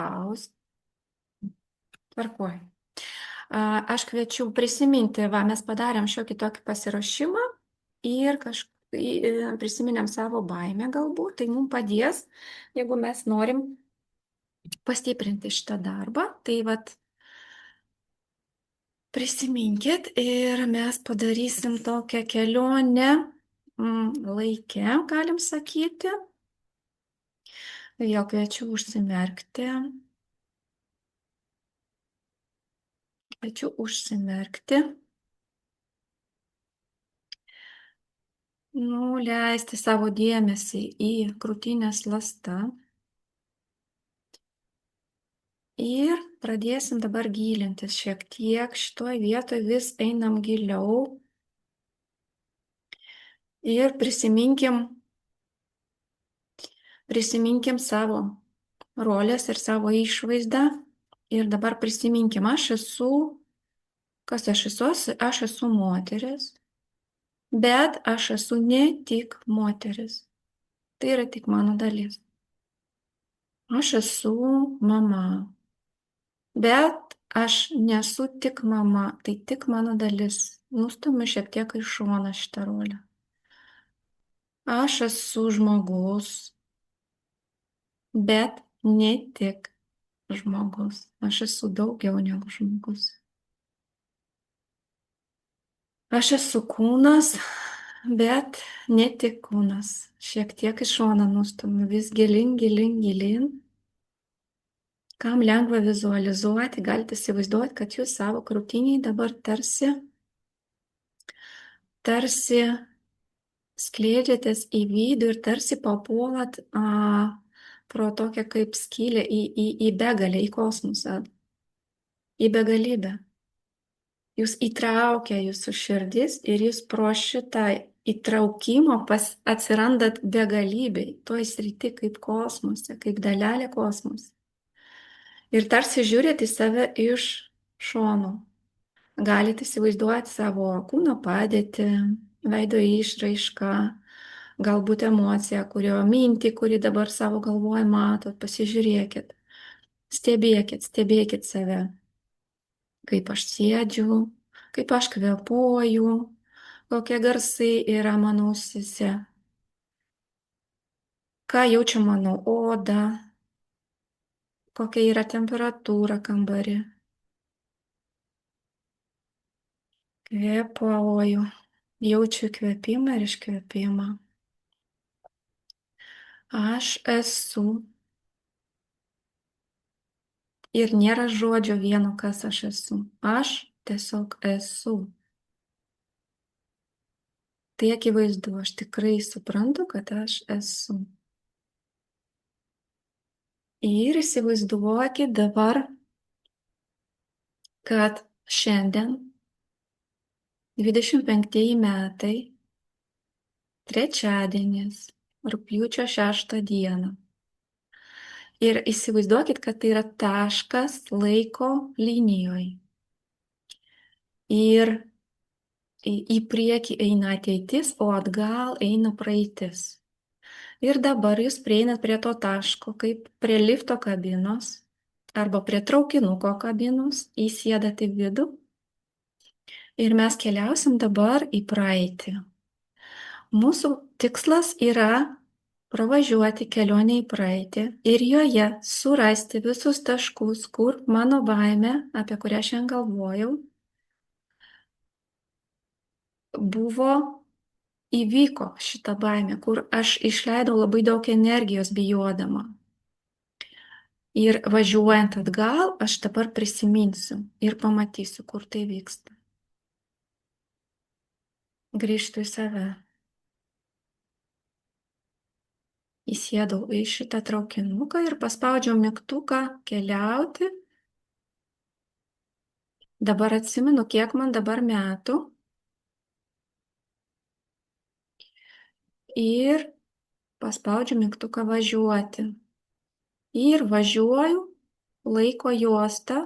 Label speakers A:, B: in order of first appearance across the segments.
A: Paus. Tvarkoj. Aš kviečiu prisiminti, mes padarėm šiokį tokį pasiruošimą ir prisiminėm savo baimę galbūt, tai mums padės, jeigu mes norim pastiprinti šitą darbą. Tai prisiminkit ir mes padarysim tokią kelionę laike, galim sakyti. Vėl kviečiu užsimerkti. Kviečiu užsimerkti. Nuleisti savo dėmesį į krūtinės ląstą. Ir pradėsim dabar gilintis šiek tiek. Šitoj vietoj vis einam giliau. Ir prisiminkim savo rolės ir savo išvaizdą. Ir dabar prisiminkim, kas aš esu? Aš esu moteris. Bet aš esu ne tik moteris. Tai yra tik mano dalis. Aš esu mama. Bet aš nesu tik mama, tai tik mano dalis. Nustumiu šiek tiek į šoną šitą rolę. Aš esu žmogus, bet ne tik žmogus. Aš esu daugiau negu žmogus. Aš esu kūnas, bet ne tik kūnas. Šiek tiek į šoną nustumiu, vis gilin, gilin, gilin. Kam lengva vizualizuoti, galite įsivaizduoti, kad jūs savo krūtiniai dabar tarsi skleidžiatės į vidų ir tarsi papuolat pro tokią kaip skylę į begalę, į kosmosą, į begalybę. Jūs įtraukia jūsų širdis ir jūs pro šitą įtraukimo atsirandat begalybei, toj srity kaip kosmose, kaip dalelė kosmose. Ir tarsi žiūrėt į save iš šono. Galite įsivaizduoti savo kūno padėtį, veido išraišką, galbūt emociją, mintį, kurį dabar savo galvoje matot, pasižiūrėkit. Stebėkit save. Kaip aš sėdžiu, kaip aš kvėpuoju, kokie garsai yra mano ausyse, ką jaučia mano oda, kokia yra temperatūra kambarį. Kvėpuoju, jaučiu kvėpimą ir iškvėpimą. Aš esu. Ir nėra žodžio vieno, kas aš esu. Aš tiesiog esu. Tai akivaizdu, aš tikrai suprantu, kad aš esu. Ir įsivaizduokit dabar, kad šiandien 25 metai, trečiadienis, rugpjūčio 6 dieną. Ir įsivaizduokit, kad tai yra taškas laiko linijoje. Ir į priekį eina ateitis, o atgal eina praeitis. Ir dabar jūs prieinat prie to taško, kaip prie lifto kabinos arba prie traukinuko kabinos, įsėdat į vidų ir mes keliausim dabar į praeitį. Mūsų tikslas yra pravažiuoti kelionę į praeitį ir joje surasti visus taškus, kur mano baimė, apie kurią šiandien galvojau, įvyko šitą baimę, kur aš išleidau labai daug energijos bijodama. Ir važiuojant atgal, aš dabar prisiminsiu ir pamatysiu, kur tai vyksta. Grįžtu į save. Įsėdau į šitą traukinuką ir paspaudžiau mygtuką keliauti. Dabar atsimenu, kiek man dabar metų. Ir paspaudžiu mygtuką važiuoti. Ir važiuoju laiko juostą.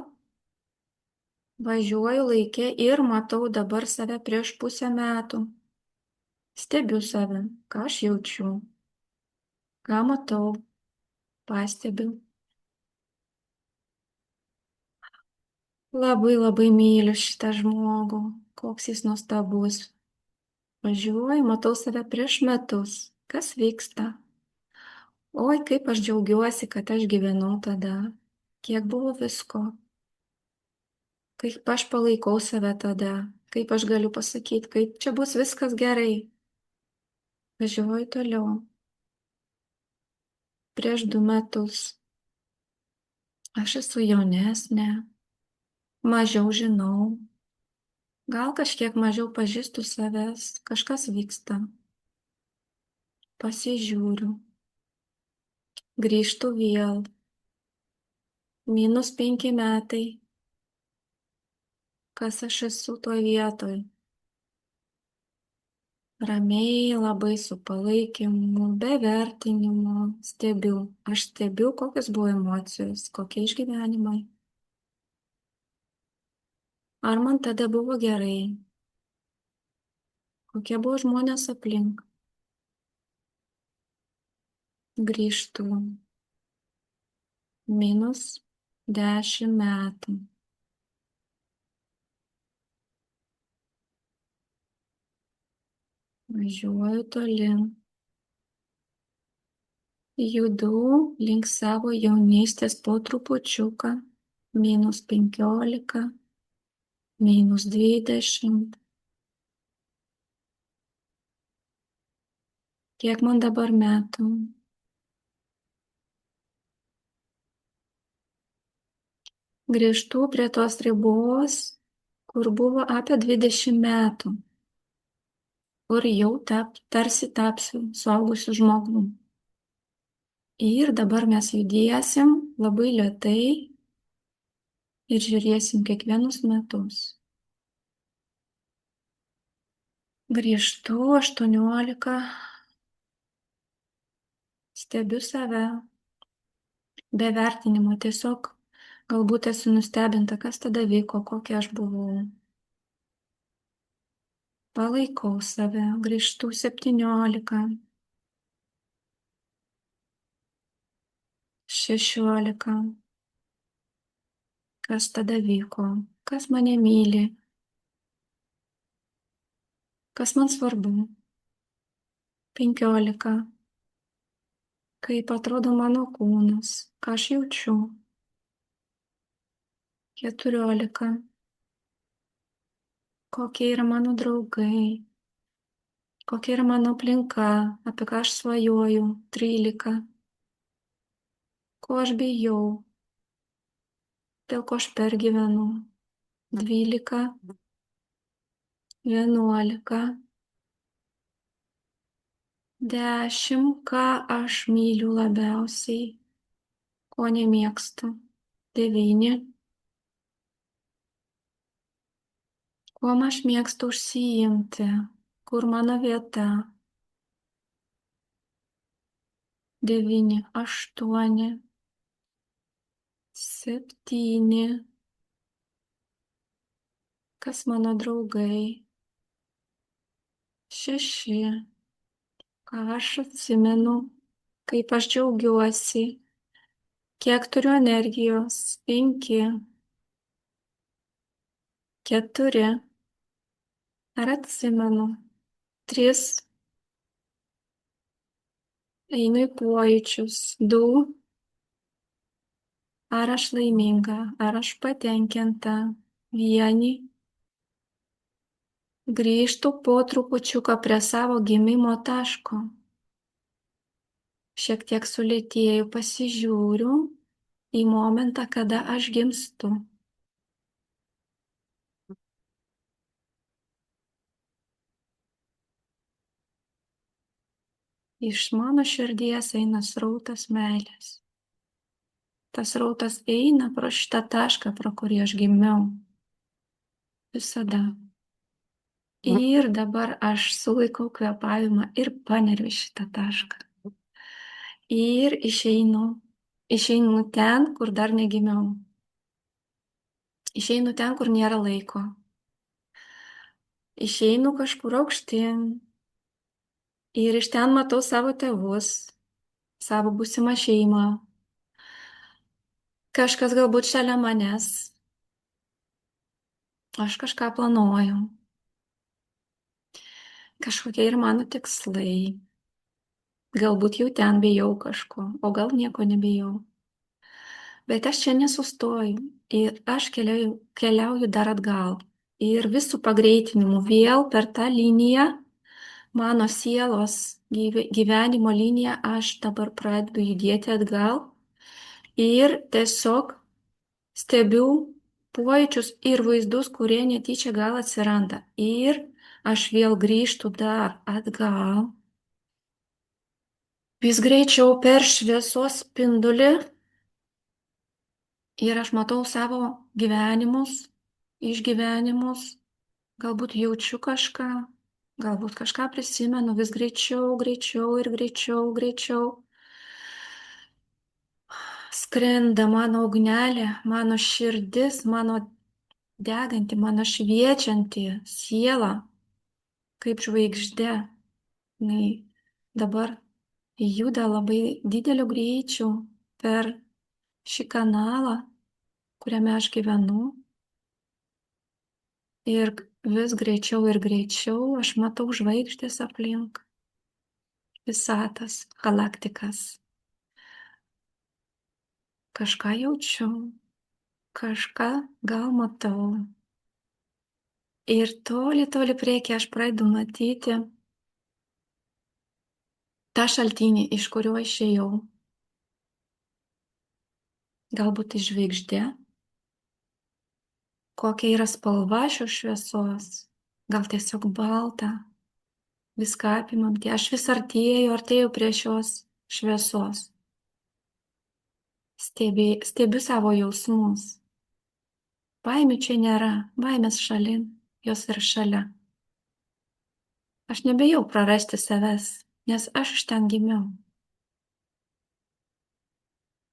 A: Važiuoju laikė ir matau dabar save prieš pusę metų. Stebiu save, ką aš jaučiu, ką matau, pastebiu. Labai labai myliu šitą žmogų. Koks jis nuostabus. Važiuoju, matau save prieš metus. Kas vyksta? Oi, kaip aš džiaugiuosi, kad aš gyvenau tada. Kiek buvo visko. Kaip aš palaikau save tada. Kaip aš galiu pasakyti, kaip čia bus viskas gerai. Važiuoju toliau. Prieš 2 metus. Aš esu jaunesnė. Mažiau žinau. Gal kažkiek mažiau pažįstu savęs. Kažkas vyksta. Pasižiūriu. Grįžtu vėl. -5 metai. Kas aš esu toj vietoj? Ramiai, labai su palaikymu, be vertinimo stebiu. Aš stebiu, kokios buvo emocijos, kokie išgyvenimai. Ar man tada buvo gerai? Kokie buvo žmonės aplink? Grįžtu. -10 metų. Važiuoju tolin. Judu link savo jaunystės po trupučiuką. -15, -20. Kiek man dabar metų? Grįžtu prie tos ribos, kur buvo apie 20 metų. Kur jau tarsi tapsiu suaugusiu žmogum. Ir dabar mes judėsim labai lėtai ir žiūrėsim kiekvienus metus. Grįžtu 18, stebiu save, be vertinimo, tiesiog galbūt esu nustebinta, kas tada vyko, kokia aš buvau. Palaikau save, grįžtu 17, 16. Kas tada vyko, kas mane myli, kas man svarbu. 15. Kaip atrodo mano kūnas, ką aš jaučiu. 14. Kokie yra mano draugai, kokia yra mano aplinka, apie ką aš svajoju. 13. Ko aš bijau, dėl ko aš pergyvenu. 12. 11. 10. Ką aš myliu labiausiai, ko nemėgstu. 9. Kuom aš mėgstu užsiimti, kur mano vieta. 9. 8. 7. Kas mano draugai. 6. Ką aš atsimenu, kaip aš džiaugiuosi, kiek turiu energijos. 5. 4. Ar atsimenu. 3. Einu į pojūčius. 2. Ar aš laiminga, ar aš patenkinta. 1. Grįžtu po trupučiuką prie savo gimimo taško. Šiek tiek sulėtėju, pasižiūriu į momentą, kada aš gimstu. Iš mano širdies eina srautas meilės. Tas srautas eina pro šitą tašką, pro kurį aš gimiau. Visada. Ir dabar aš sulaikau kvėpavimą ir paneriu į šitą tašką. Ir išeinu ten, kur dar negimiau. Išeinu ten, kur nėra laiko. Išeinu kažkur aukštyn. Ir iš ten matau savo tėvus, savo būsimą šeimą. Kažkas galbūt šalia manęs. aš kažką planuoju, kažkokie ir mano tikslai. Galbūt jau ten bijau kažko, o gal nieko nebijau. Bet aš čia nesustoju ir aš keliauju dar atgal. Ir visų pagreitinimu vėl per tą liniją, mano sielos gyvenimo liniją, aš dabar pradedu judėti atgal ir tiesiog stebiu pojūčius ir vaizdus, kurie netyčia gal atsiranda. Ir aš vėl grįžtu dar atgal. Vis greičiau per šviesos spindulį ir aš matau savo gyvenimus, išgyvenimus, galbūt jaučiu kažką, galbūt kažką prisimenu vis greičiau, greičiau ir greičiau, greičiau. Skrenda mano ugnelė, mano širdis, mano deganti, mano šviečianti siela, kaip žvaigždė. Jinai dabar juda labai dideliu greičiu per šį kanalą, kuriame aš gyvenu. Ir vis greičiau ir greičiau aš matau žvaigždės aplink, visatas, galaktikas. Kažką jaučiu, kažką gal matau. Ir toli, toli prieki aš pradedu matyti tą šaltinį, iš kurio išėjau. Galbūt tai žvaigždė, kokia yra spalva šios šviesos, gal tiesiog balta, viską apimanti. Aš vis artėju prie šios šviesos. Stebiu savo jausmus. Baimių čia nėra, baimės šalin, jos yra šalia. Aš nebijau prarasti savęs, nes aš iš ten gimiau.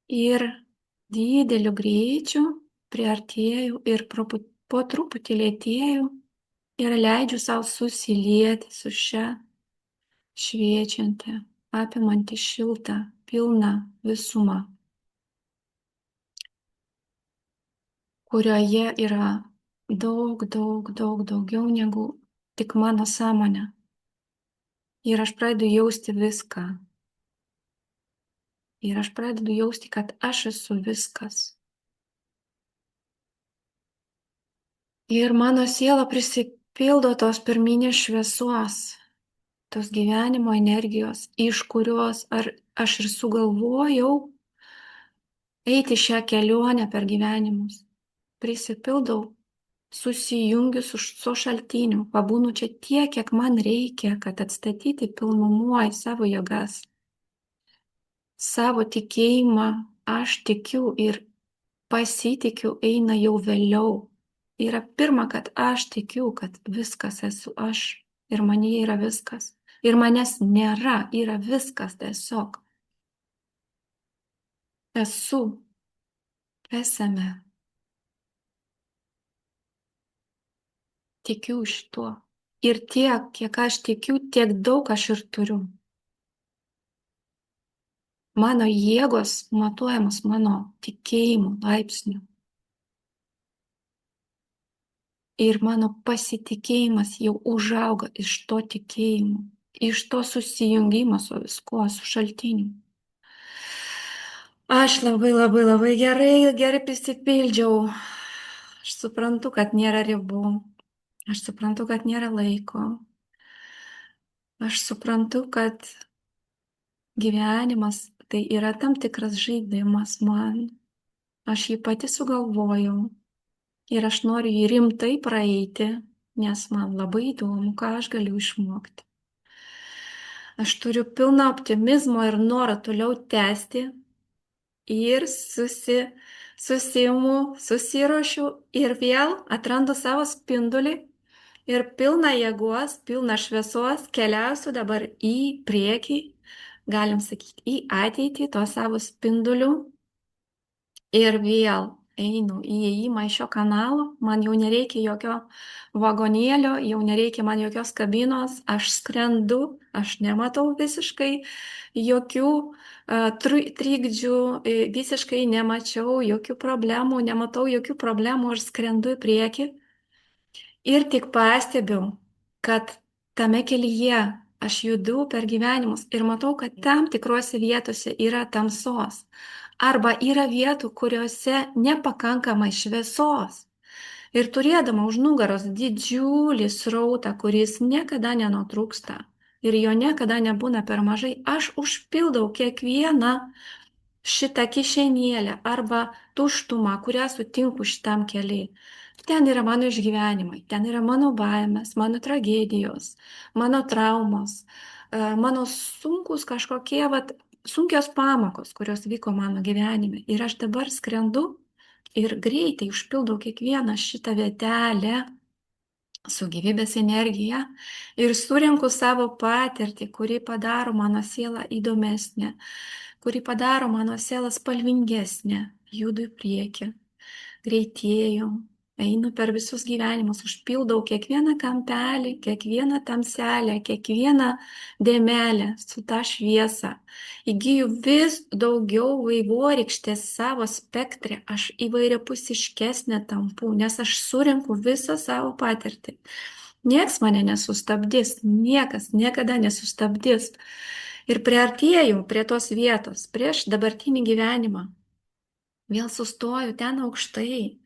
A: Ir dideliu greičiu priartėju ir po truputį lėtėju ir leidžiu savo susilieti su šia šviečianti, apimanti šiltą, pilną visumą, kurioje yra daug, daug, daug daugiau negu tik mano sąmonė. Ir aš pradedu jausti viską. Ir aš pradedu jausti, kad aš esu viskas. Ir mano siela prisipildo tos pirminės šviesos, tos gyvenimo energijos, iš kurios aš ir sugalvojau eiti šią kelionę per gyvenimus. Prisipildau, susijungiu su šaltiniu, pabūnu čia tiek, kiek man reikia, kad atstatyti pilnumuoj savo jėgas, savo tikėjimą. Aš tikiu ir pasitikiu eina jau vėliau. Yra pirma, kad aš tikiu, kad viskas esu aš ir manyje yra viskas. Ir manęs nėra, yra viskas tiesiog. Esu, esame. Tikiu šituo. Ir tiek, kiek aš tikiu, tiek daug aš ir turiu. Mano jėgos matuojamos mano tikėjimo laipsniu. Ir mano pasitikėjimas jau užauga iš to tikėjimo, iš to susijungimo su viskuo, su šaltiniu. Aš labai gerai prisipildžiau. Aš suprantu, kad nėra ribų. Aš suprantu, kad nėra laiko. Aš suprantu, kad gyvenimas tai yra tam tikras žaidimas man. Aš jį pati sugalvojau. Ir aš noriu jį rimtai praeiti, nes man labai įdomu, ką aš galiu išmokti. Aš turiu pilną optimizmo ir norą toliau tęsti ir susiruošiu ir vėl atrandu savo spindulį ir pilna jėgos, pilna šviesos keliausiu dabar į priekį, galim sakyti, į ateitį, to savo spinduliu. Ir vėl einu į įėjimą iš šio kanalo, man jau nereikia jokio vagonėlio, jau nereikia man jokios kabinos, aš skrendu, aš nematau visiškai jokių trikdžių, visiškai nemačiau jokių problemų, nematau jokių problemų, aš skrendu į priekį Ir tik pastebiu, kad tame kelyje aš judu per gyvenimus ir matau, kad tam tikrose vietose yra tamsos. Arba yra vietų, kuriuose nepakankamai šviesos. Ir turėdama už nugaros didžiulį srautą, kuris niekada nenutrūksta ir jo niekada nebūna per mažai, aš užpildau kiekvieną šitą kišenėlę arba tuštumą, kurią sutinku šitam keliui. Ten yra mano išgyvenimai, ten yra mano baimės, mano tragedijos, mano traumos, mano sunkus kažkokie, sunkios pamokos, kurios vyko mano gyvenime. Ir aš dabar skrendu ir greitai užpildau kiekvieną šitą vietelę su gyvybės energija ir surenku savo patirtį, kuri padaro mano sielą įdomesnę, kuri padaro mano sielą spalvingesnę, judu į priekį, greitėju, einu per visus gyvenimus, užpildau kiekvieną kampelį, kiekvieną tamselę, kiekvieną dėmelę su tą šviesą. Įgyju vis daugiau vaivorykštės savo spektre, aš įvairiapusiškesnė tampu, nes aš surinku visą savo patirtį. Niekas mane nesustabdys, niekas niekada nesustabdys. Ir priartėjau prie tos vietos, prieš dabartinį gyvenimą. Vėl sustoju ten aukštai,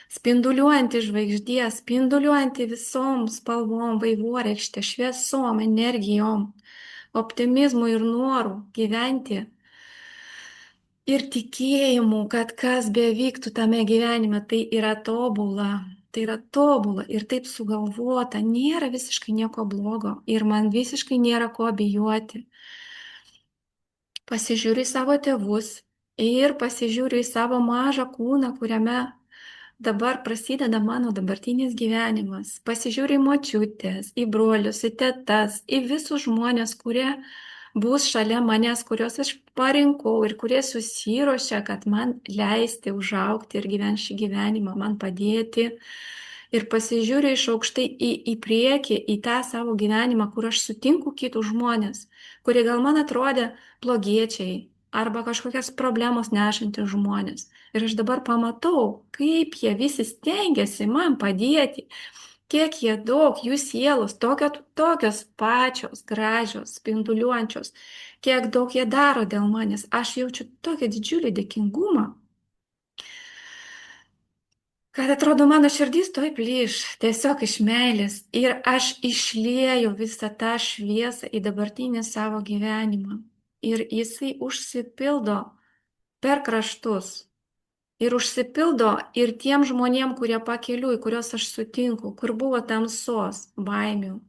A: spinduliuojanti žvaigždė, spinduliuojanti visom spalvom, vaivorykštė, šviesom, energijom, optimizmu ir noru gyventi. Ir tikėjimu, kad kas bevyktų tame gyvenime, tai yra tobula. Tai yra tobula ir taip sugalvota, nėra visiškai nieko blogo ir man visiškai nėra ko bijoti. Pasižiūriu į savo tėvus ir pasižiūriu į savo mažą kūną, kuriame dabar prasideda mano dabartinis gyvenimas. Pasižiūriu į močiutės, į brolius, į tetas, į visus žmonės, kurie bus šalia manęs, kuriuos aš parinkau ir kurie susiruošia, kad man leisti užaugti ir gyventi šį gyvenimą, man padėti. Ir pasižiūriu iš aukštai į priekį, į tą savo gyvenimą, kur aš sutinku kitus žmonės, kurie gal man atrodė blogiečiai arba kažkokias problemos nešantys žmonės. Ir aš dabar pamatau, kaip jie visi stengiasi man padėti, kiek jie daug, jų sielos tokios pačios, gražios, spinduliuojančios, kiek daug jie daro dėl manęs. Aš jaučiu tokį didžiulį dėkingumą, kad atrodo mano širdis toj plyš, tiesiog iš meilės. Ir aš išlieju visą tą šviesą į dabartinį savo gyvenimą. Ir jisai užsipildo per kraštus. Ir užsipildo ir tiem žmonėm, kurie pakeliui, kuriuos aš sutinku, kur buvo tamsos, baimių,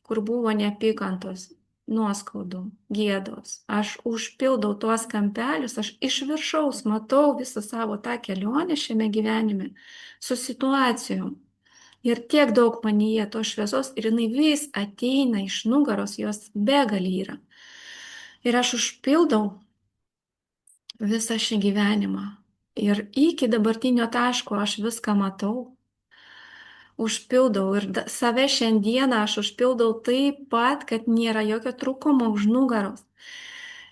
A: kur buvo neapykantos, nuoskaudų, gėdos. Aš užpildau tuos kampelius, aš iš viršaus matau visą savo tą kelionę šiame gyvenime su situacijom. Ir tiek daug manyje tos šviesos ir jinai vis ateina iš nugaros, jos begalį yra. Ir aš užpildau visą šį gyvenimą. Ir iki dabartinio taško aš viską matau, užpildau ir save šiandieną aš užpildau taip pat, kad nėra jokio trūkumo už nugaros.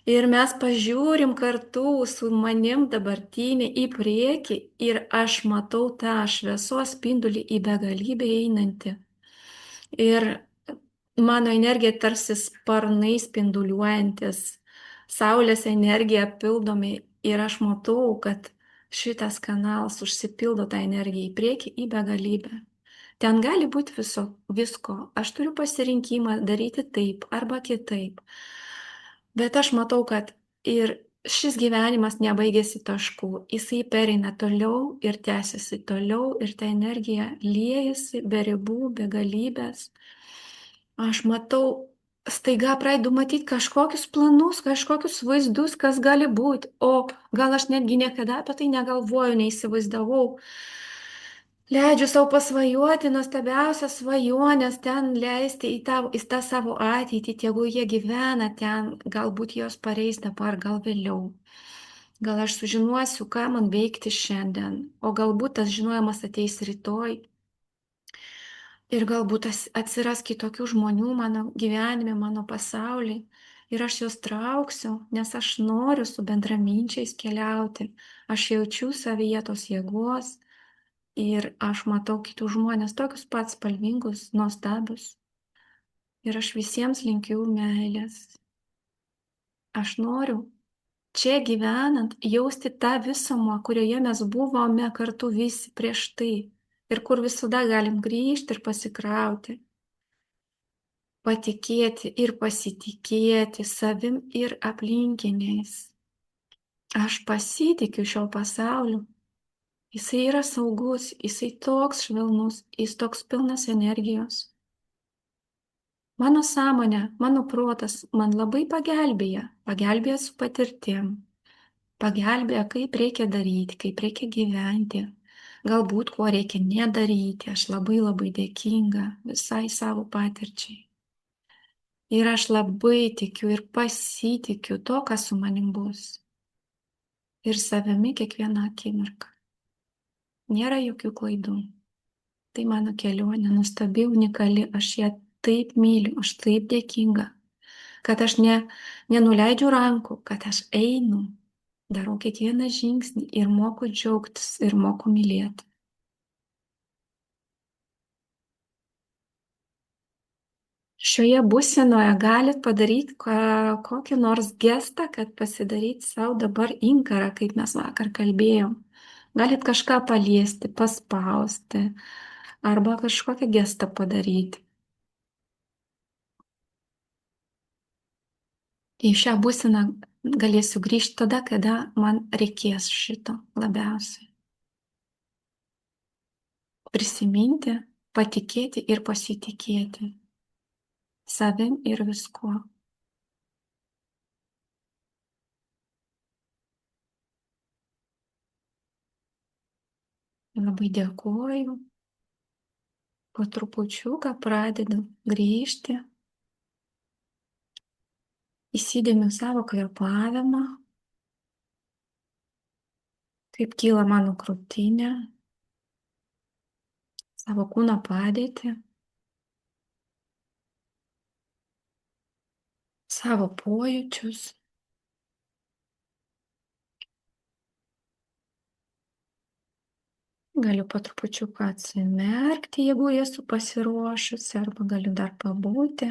A: Ir mes pažiūrim kartu su manim dabartinį į priekį ir aš matau tą šviesos spindulį į begalybę einantį. Ir mano energija tarsi sparnai spinduliuojantis, saulės energija pildomi ir aš matau, kad šitas kanalas užsipildo tą energiją į priekį į begalybę. Ten gali būti visko. Aš turiu pasirinkimą daryti taip arba kitaip. Bet aš matau, kad ir šis gyvenimas nebaigėsi taškų. Jisai pereina toliau ir tęsiasi toliau ir ta energija liejasi be ribų, be galybės. Aš matau, staiga pradedu matyti kažkokius planus, kažkokius vaizdus, kas gali būti. O gal aš netgi niekada apie tai negalvoju, neįsivaizdavau. Leidžiu savo pasvajoti nuostabiausias svajonės, ten leisti į tą savo ateitį, jeigu jie gyvena ten, galbūt jos pareis dabar, gal vėliau. Gal aš sužinosiu, ką man veikti šiandien, o galbūt tas žinojimas ateis rytoj. Ir galbūt atsiras kitokių žmonių mano gyvenime, mano pasaulyje. Ir aš juos trauksiu, nes aš noriu su bendraminčiais keliauti. Aš jaučiu savyje tos jėgos. Ir aš matau kitus žmonės tokius pat spalvingus, nuostabius. Ir aš visiems linkiu meilės. Aš noriu čia gyvenant jausti tą visumą, kurioje mes buvome kartu visi prieš tai. Ir kur visada galim grįžti ir pasikrauti. Patikėti ir pasitikėti savim ir aplinkiniais. Aš pasitikiu šio pasauliu. Jisai yra saugus, jisai toks švelnus, jis toks pilnas energijos. Mano sąmonė, mano protas man labai pagelbėja su patirtim, pagelbėja, kaip reikia daryti, kaip reikia gyventi, galbūt ko reikia nedaryti, aš labai dėkinga visai savo patirčiai. Ir aš labai tikiu ir pasitikiu to, kas su manim bus. Ir savimi kiekvieną akimirką. Nėra jokių klaidų. Tai mano kelionė nuostabi, unikali, aš ją taip myliu, aš taip dėkinga, kad aš nenuleidžiu rankų, kad aš einu, darau kiekvieną žingsnį ir moku džiaugtis, ir moku mylėti. Šioje būsenoje galit padaryti kokį nors gestą, kad pasidaryti savo dabar inkarą, kaip mes vakar kalbėjom. Galit kažką paliesti, paspausti arba kažkokią gestą padaryti. Į šią būseną galėsiu grįžti tada, kada man reikės šito labiausiai. Prisiminti, patikėti ir pasitikėti savim ir viskuo. Labai dėkoju. Po trupučiuką pradedu grįžti. Įsidėmiu savo kvėpavimą, kaip kyla mano krūtinė, savo kūno padėtį, savo pojūčius. Galiu po trupučiuką atsimerkti, jeigu esu pasiruošusi, arba galiu dar pabūti.